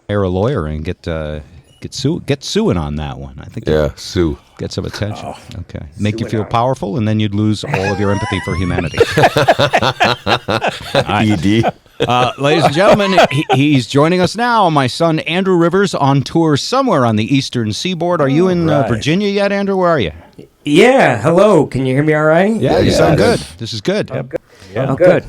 hire a lawyer and get suing on that one. I think. Yeah, sue. Get some attention. Okay. Make you feel powerful, and then you'd lose all of your empathy for humanity. ED. Ladies and gentlemen, he's joining us now. My son, Andrew Rivers, on tour somewhere on the eastern seaboard. Are you in Virginia yet, Andrew? Where are you? Yeah, hello. Can you hear me all right? Yeah, you sound good. This is good. Oh, good.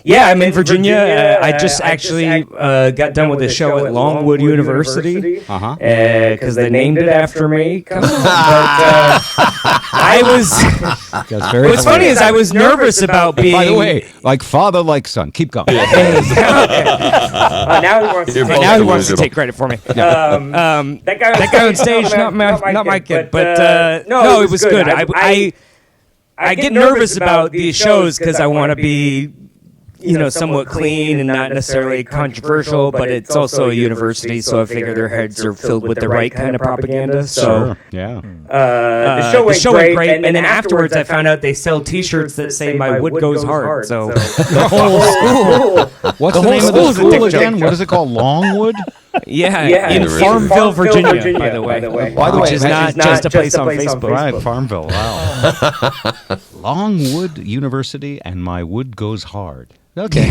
Yeah, I'm in Virginia. I just actually got done with a show at Longwood University because they named it after me. Come on. But I was... What's funny is I was nervous about being... By the way, like father, like son. Keep going. Now he wants to take credit for me. That guy on stage, not my kid. But no, it was good. I get nervous about these shows because I want to be... somewhat clean and not necessarily controversial, but it's also a university, so I figure their heads are filled with the right kind of propaganda. So, the show went great, and then afterwards I found out they sell T-shirts that say "My wood goes hard." So the whole school. What's the name of the school again? What is it called? Longwood. Yeah, in Farmville, Virginia, by the way. Which is not just a place on Facebook. Right, Farmville. Wow. Longwood University, and my wood goes hard. Okay.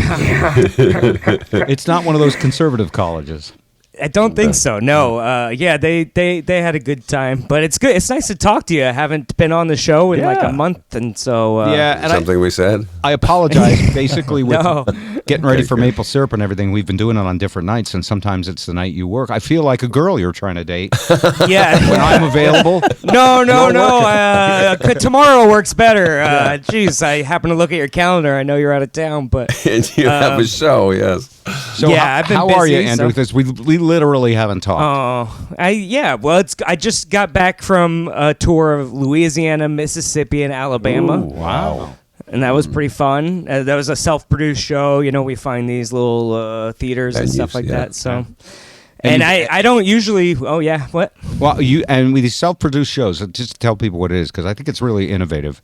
It's not one of those conservative colleges. I don't think so. No. They had a good time, but it's good. It's nice to talk to you. I haven't been on the show in like a month, and so and something we said. I apologize. Basically, with getting ready for maple syrup and everything, we've been doing it on different nights, and sometimes it's the night you work. I feel like a girl you're trying to date. Yeah, when I'm available. No. Tomorrow works better. Geez, I happen to look at your calendar. I know you're out of town, but and you have a show. Yes. So I've been how busy, are you, Andrew? Because we literally haven't talked. Well, I just got back from a tour of Louisiana, Mississippi, and Alabama. Ooh, wow. And that was pretty fun. That was a self-produced show. We find these little theaters and stuff like that. So, and I don't usually. Oh yeah, what? Well, with these self-produced shows, just to tell people what it is, because I think it's really innovative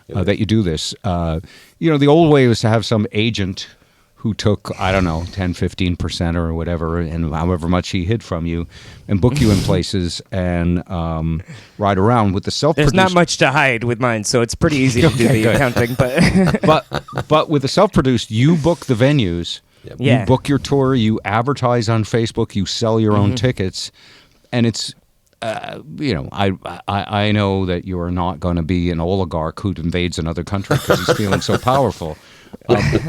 that you do this. The old way was to have some agent who took, 10, 15% or whatever, and however much he hid from you, and book you in places and ride around. With the self-produced... There's not much to hide with mine, so it's pretty easy to do the accounting. But with the self-produced, you book the venues, you book your tour, you advertise on Facebook, you sell your own tickets, and it's... I know that you are not going to be an oligarch who invades another country because he's feeling so powerful.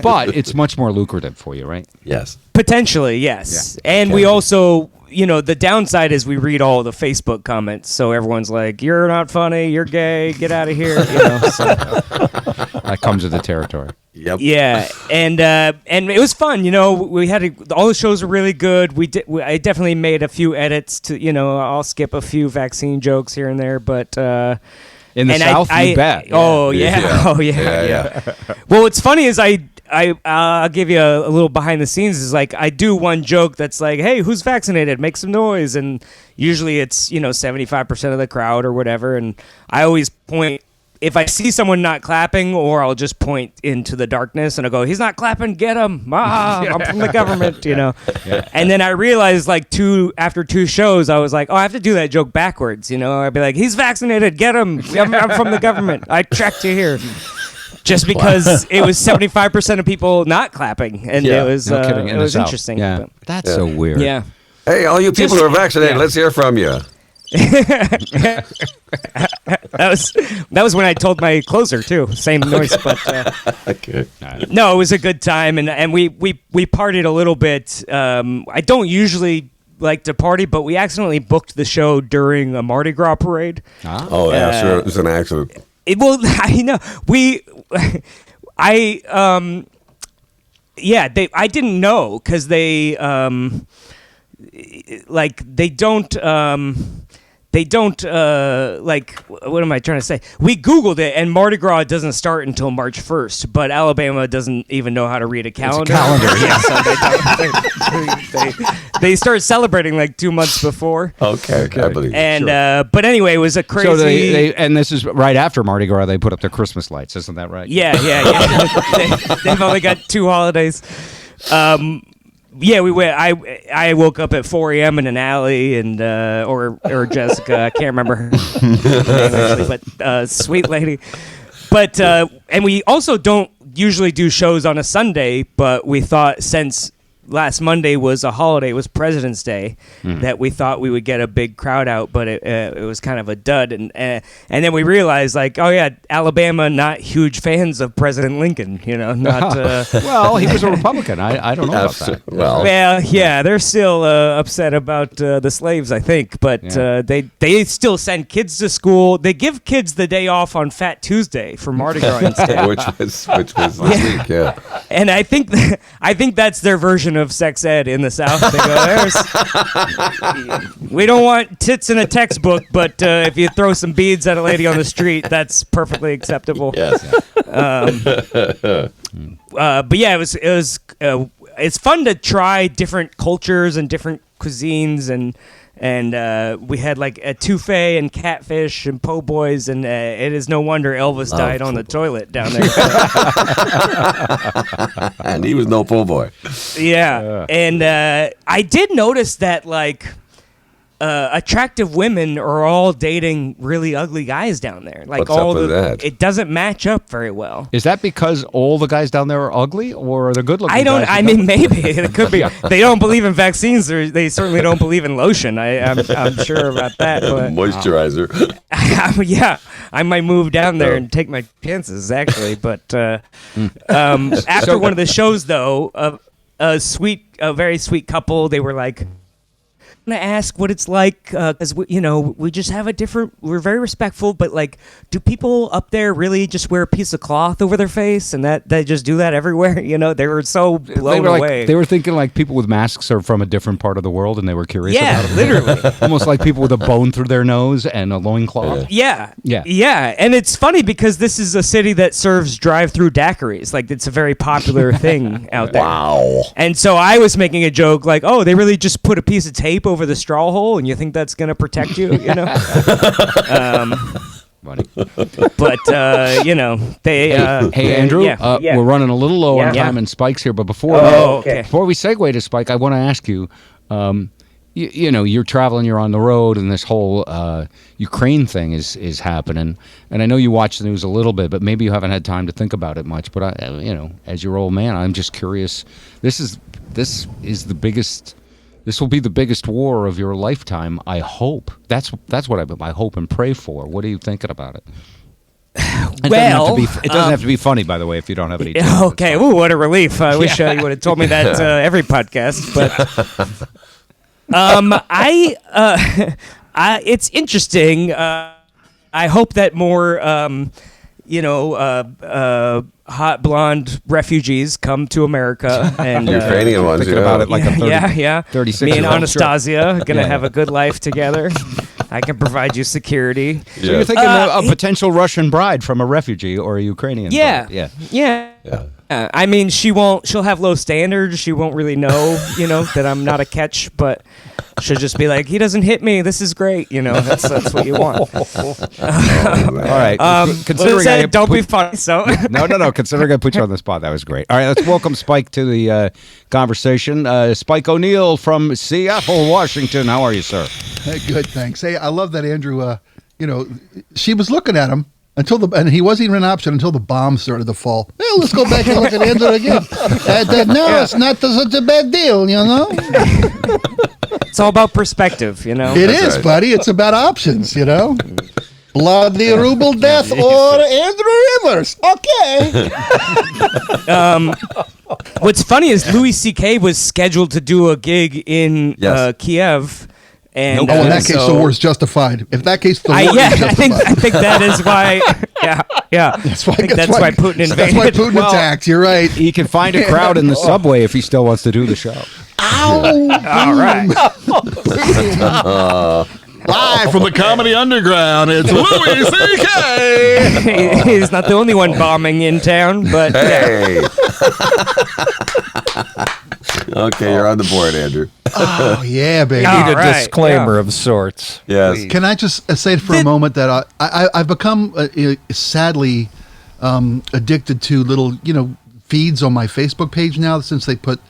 But it's much more lucrative for you, right? Yes. Potentially, yes. Yeah. And we also, the downside is we read all the Facebook comments. So everyone's like, you're not funny, you're gay, get out of here. So. That comes with the territory. Yep. Yeah, and it was fun. We had all the shows were really good. I definitely made a few edits to. I'll skip a few vaccine jokes here and there, but in the South, you bet. Oh yeah. Well, what's funny is I'll give you a little behind the scenes. Is like I do one joke that's like, hey, who's vaccinated? Make some noise, and usually it's 75% of the crowd or whatever, and I always point. If I see someone not clapping, or I'll just point into the darkness and I'll go, he's not clapping, get him. I'm from the government, Yeah. And then I realized after two shows, I was like, I have to do that joke backwards, I'd be like, he's vaccinated, get him. I'm from the government. I tracked you here. Just because it was 75% of people not clapping. And it was, it was interesting. Yeah. But, that's so weird. Yeah. Hey, all you people who are vaccinated, let's hear from you. that was when I told my closer too. Same noise, but okay. No, it was a good time, and we partied a little bit. I don't usually like to party, but we accidentally booked the show during a Mardi Gras parade. Oh yeah, sure, it was an accident. I know I didn't know because they don't what am I trying to say? We Googled it, and Mardi Gras doesn't start until March 1st, but Alabama doesn't even know how to read a calendar. Yeah, so they start celebrating 2 months before. Okay. I believe. And but anyway, it was a crazy. So and this is right after Mardi Gras. They put up their Christmas lights, isn't that right? Yeah. They've only got 2 holidays. Yeah, we went. I woke up at 4 a.m. in an alley, and or Jessica, I can't remember her name actually, but sweet lady. But and we also don't usually do shows on a Sunday, but we thought since last Monday was a holiday, it was President's Day, that we thought we would get a big crowd out, but it was kind of a dud. And then we realized, like, oh yeah, Alabama not huge fans of President Lincoln. You know, not. Well, he was a Republican. I don't know about that. Well, Yeah, they're still upset about the slaves, I think, but they still send kids to school. They give kids the day off on Fat Tuesday for Mardi Gras instead. which was last week, yeah. And I think that's their version of sex ed in the South. They go, we don't want tits in a textbook, but if you throw some beads at a lady on the street, that's perfectly acceptable. Yes. But yeah, it's fun to try different cultures and different cuisines, and we had like a touffee and catfish and po' boys, and it is no wonder Elvis died on the toilet down there. And he was no po' boy. Yeah, and I did notice that like attractive women are all dating really ugly guys down there. Like What's up with that? It doesn't match up very well. Is that because all the guys down there are ugly, or are they good looking? I mean, maybe it could be. They don't believe in vaccines, or they certainly don't believe in lotion. I'm sure about that. But, Moisturizer. yeah, I might move down there and take my chances, actually. But after one of the shows, though, a very sweet couple, they were like, I'm gonna ask what it's like, because we just have a different. We're very respectful, but like, do people up there really just wear a piece of cloth over their face, and that they just do that everywhere? You know, they were so blown away. They were thinking like people with masks are from a different part of the world, and they were curious. Yeah, about it. literally, almost like people with a bone through their nose and a loincloth. Yeah, Yeah. and it's funny because this is a city that serves drive-through daiquiris. Like, it's a very popular thing out there. Wow. And so I was making a joke like, oh, they really just put a piece of tape over the straw hole, and you think that's going to protect you, you know? Funny. But, they... Hey, Andrew, we're running a little low on time, and Spike's here, but before we segue to Spike, I want to ask you, you're traveling, you're on the road, and this whole Ukraine thing is happening, and I know you watch the news a little bit, but maybe you haven't had time to think about it much, but as your old man, I'm just curious. This is the biggest... This will be the biggest war of your lifetime, I hope. That's what I hope and pray for. What are you thinking about it? It doesn't have to be funny, by the way, if you don't have any time. Okay, ooh, what a relief. I wish you would have told me that every podcast. But it's interesting. I hope that more, hot blonde refugees come to America, and Ukrainian ones, thinking about it like a 36 Me and year old. Anastasia are gonna have a good life together. I can provide you security. So you're thinking a potential Russian bride from a refugee or a Ukrainian bride. Yeah. I mean, she'll have low standards. She won't really know, that I'm not a catch, but she'll just be like, he doesn't hit me. This is great. That's what you want. All right. Considering don't be funny. So no. Considering I put you on the spot, that was great. All right, let's welcome Spike to the conversation. Spike O'Neill from Seattle, Washington. How are you, sir? Hey, good, thanks. Hey, I love that Andrew. She was looking at him and he wasn't even an option until the bomb started to fall. Well, let's go back and look at Andrew again. It's not such a bad deal, It's all about perspective, It is, buddy. It's about options, Bloody ruble death or Andrew Rivers. Okay. What's funny is Louis C.K. was scheduled to do a gig in Kiev. And, in that case, the war is justified. If that case, the war is justified. I think that is why. Yeah. That's why Putin invaded. That's why Putin attacked. You're right. He can find a crowd in the subway if he still wants to do the show. Ow! All right. Live from the Comedy Underground, it's Louis C.K. He's not the only one bombing in town, but hey. Okay, you're on the board, Andrew. Oh yeah, baby. Need a disclaimer of sorts. Yes. Please. Can I just say for a moment that I've become sadly addicted to little feeds on my Facebook page now since they put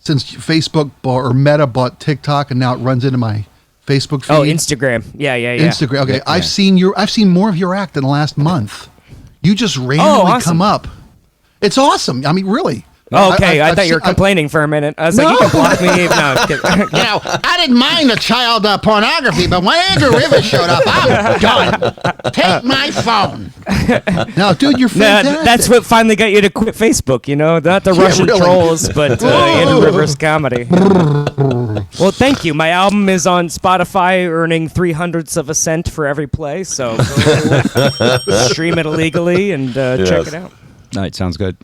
since Facebook or Meta bought TikTok and now it runs into my Facebook feed. Oh, Instagram. Yeah. Instagram. Okay, I've seen more of your act in the last month. You just randomly awesome. come up. It's awesome. I mean, really. Oh, okay, I thought you were complaining for a minute. I was like, you can block me. No, I'm kidding. I didn't mind the child pornography, but when Andrew Rivers showed up, I'm done. Take my phone. No, dude, you're fantastic. That's what finally got you to quit Facebook, Not the Russian trolls, but Andrew Rivers comedy. Well, thank you. My album is on Spotify, earning 0.03 of a cent for every play, so go stream it illegally and check it out. All right, sounds good.